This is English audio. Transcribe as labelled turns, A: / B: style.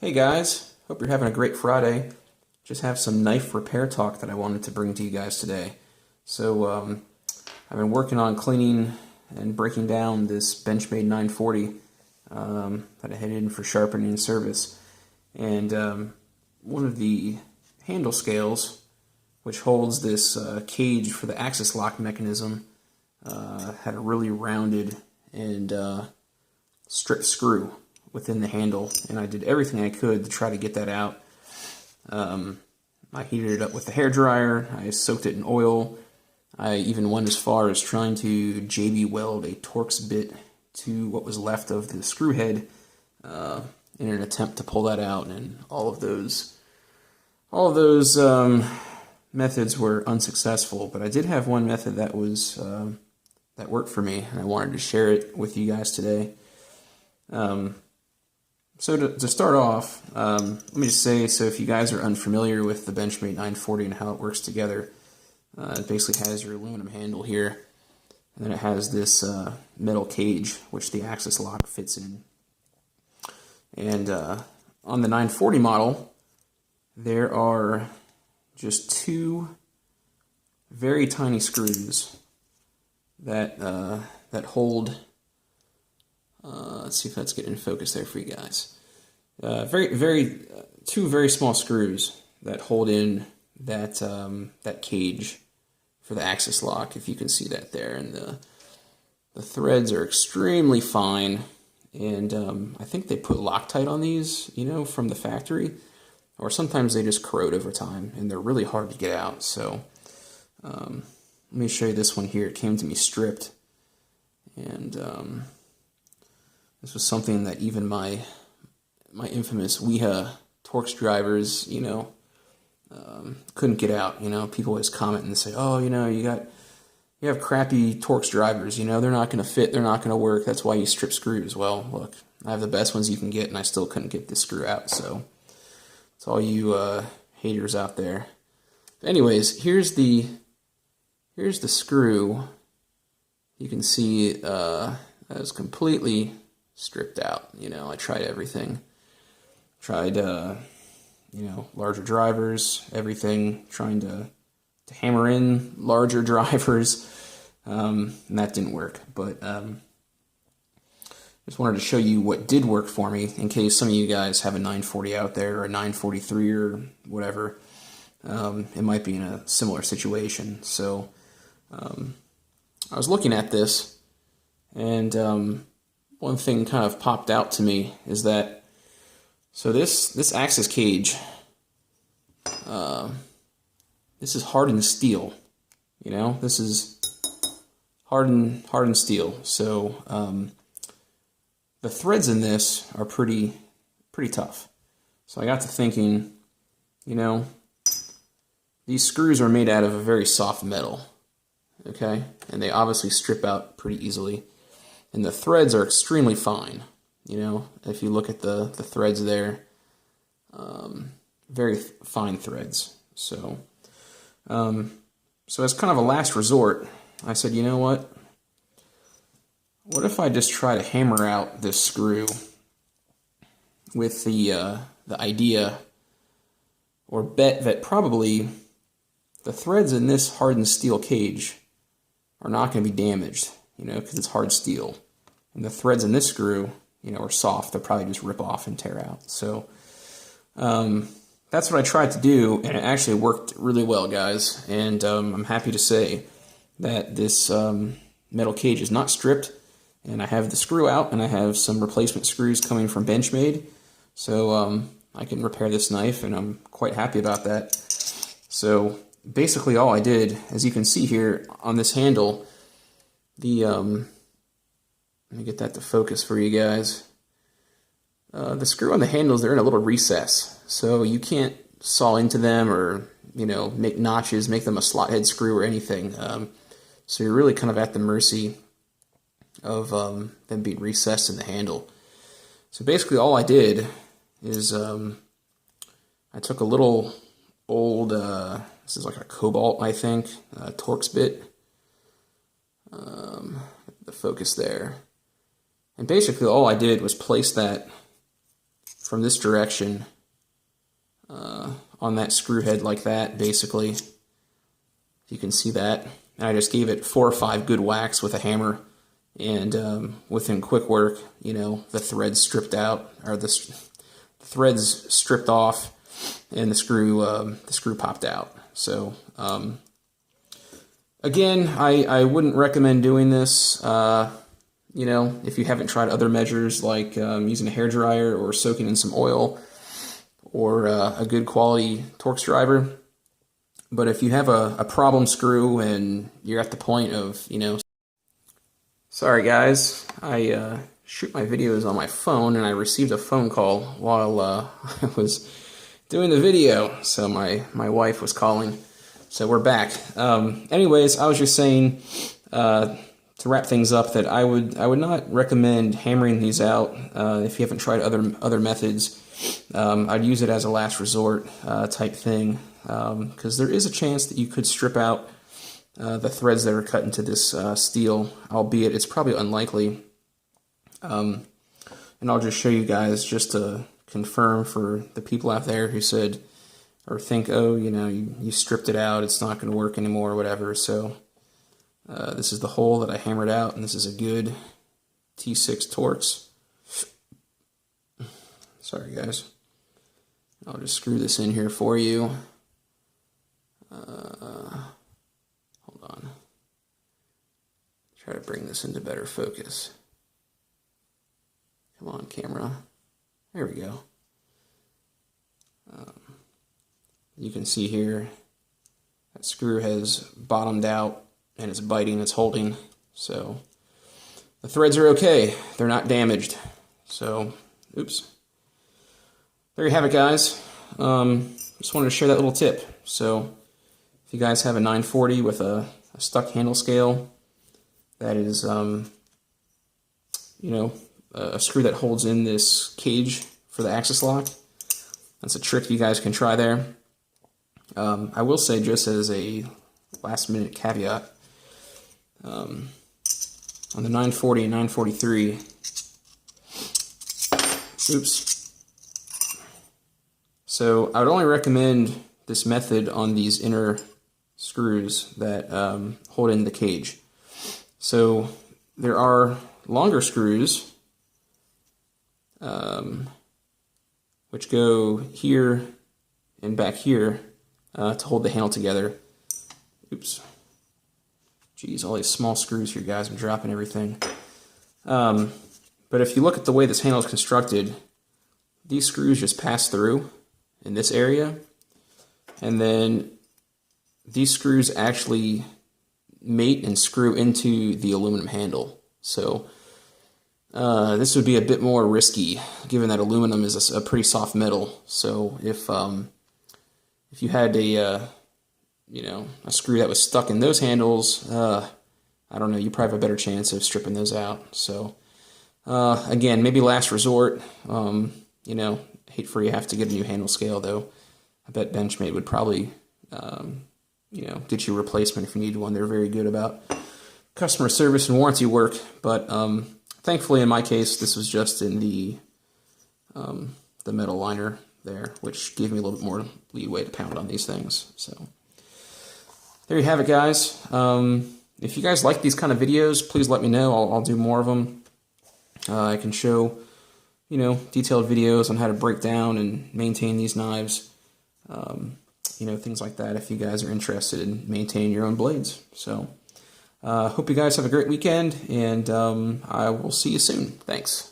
A: Hey guys, hope you're having a great Friday. Just have some knife repair talk that I wanted to bring to you guys today. I've been working on cleaning and breaking down this Benchmade 940 that I had in for sharpening and service. And one of the handle scales, which holds this cage for the axis lock mechanism, had a really rounded and stripped screw within the handle, and I did everything I could to try to get that out. I heated it up with the hair dryer, I soaked it in oil, I even went as far as trying to JB weld a Torx bit to what was left of the screw head in an attempt to pull that out, and all of those methods were unsuccessful, but I did have one method that was that worked for me, and I wanted to share it with you guys today. So to start off, let me just say, so if you guys are unfamiliar with the Benchmade 940 and how it works together, it basically has your aluminum handle here, and then it has this metal cage, which the axis lock fits in. And on the 940 model, there are just two very tiny screws that hold. Let's see if that's getting in focus there for you guys. Two very small screws that hold in that cage for the axis lock, if you can see that there. And the threads are extremely fine, and I think they put Loctite on these, from the factory, or sometimes they just corrode over time, and they're really hard to get out. So let me show you this one here. It came to me stripped, and this was something that even my infamous Weha Torx drivers, couldn't get out. People always comment and say, "Oh, you have crappy Torx drivers. They're not going to fit. They're not going to work. That's why you strip screws." Well, look, I have the best ones you can get, and I still couldn't get this screw out. So it's all you haters out there. Anyways, here's the screw. You can see that is completely stripped out. I tried everything. Tried, larger drivers, everything, trying to hammer in larger drivers, and that didn't work. But just wanted to show you what did work for me, in case some of you guys have a 940 out there, or a 943, or whatever. It might be in a similar situation. So I was looking at this, and one thing kind of popped out to me is that, so this axis cage, this is hardened steel, this is hardened steel. So the threads in this are pretty tough. So I got to thinking, these screws are made out of a very soft metal, okay, and they obviously strip out pretty easily. And the threads are extremely fine, if you look at the threads there, very fine threads. So as kind of a last resort, I said, you know what if I just try to hammer out this screw with the idea, or bet that probably the threads in this hardened steel cage are not going to be damaged, because it's hard steel. And the threads in this screw, are soft. They'll probably just rip off and tear out. So that's what I tried to do, and it actually worked really well, guys. And I'm happy to say that this metal cage is not stripped, and I have the screw out, and I have some replacement screws coming from Benchmade. So I can repair this knife, and I'm quite happy about that. So basically all I did, as you can see here on this handle, let me get that to focus for you guys. The screw on the handles, they're in a little recess, so you can't saw into them or, make notches, make them a slot head screw or anything. So you're really kind of at the mercy of them being recessed in the handle. So basically all I did is I took a little old, this is like a Cobalt, I think, Torx bit. The focus there. And basically all I did was place that from this direction on that screw head like that, basically. You can see that. And I just gave it 4 or 5 good whacks with a hammer, and within quick work, you know, the threads stripped out, or the threads stripped off, and the screw popped out. So again, I wouldn't recommend doing this. You know, if you haven't tried other measures like using a hairdryer or soaking in some oil or a good quality Torx driver. But if you have a problem screw and you're at the point of, you know... Sorry guys, I shoot my videos on my phone and I received a phone call while I was doing the video. So my wife was calling. So we're back. Anyways, I was just saying, to wrap things up, that I would not recommend hammering these out if you haven't tried other methods. I'd use it as a last resort type thing, because there is a chance that you could strip out the threads that are cut into this steel, albeit it's probably unlikely. And I'll just show you guys just to confirm for the people out there who said or think, oh, you know, you stripped it out, it's not going to work anymore or whatever. So this is the hole that I hammered out, and this is a good T6 Torx. Sorry guys. I'll just screw this in here for you. Hold on. Try to bring this into better focus. Come on, camera. There we go. You can see here that screw has bottomed out and it's biting, it's holding. So the threads are okay. They're not damaged. So, oops. There you have it, guys. Just wanted to share that little tip. So if you guys have a 940 with a stuck handle scale, that is, you know, a screw that holds in this cage for the axis lock. That's a trick you guys can try there. I will say, just as a last minute caveat, on the 940 and 943, oops. So I would only recommend this method on these inner screws that hold in the cage. So there are longer screws which go here and back here to hold the handle together. Oops. Geez, all these small screws here, guys. I'm dropping everything. But if you look at the way this handle is constructed, these screws just pass through in this area, and then these screws actually mate and screw into the aluminum handle. So this would be a bit more risky, given that aluminum is a pretty soft metal. So if you had a you know, a screw that was stuck in those handles, I don't know, you probably have a better chance of stripping those out. So again, maybe last resort. You know, hate for you have to get a new handle scale, though. I bet Benchmade would probably you know, get you a replacement if you need one. They're very good about customer service and warranty work. But thankfully, in my case, this was just in the metal liner there, which gave me a little bit more leeway to pound on these things. So there you have it, guys. If you guys like these kind of videos, please let me know. I'll do more of them. I can show, you know, detailed videos on how to break down and maintain these knives. You know, things like that, if you guys are interested in maintaining your own blades. So hope you guys have a great weekend, and I will see you soon. Thanks.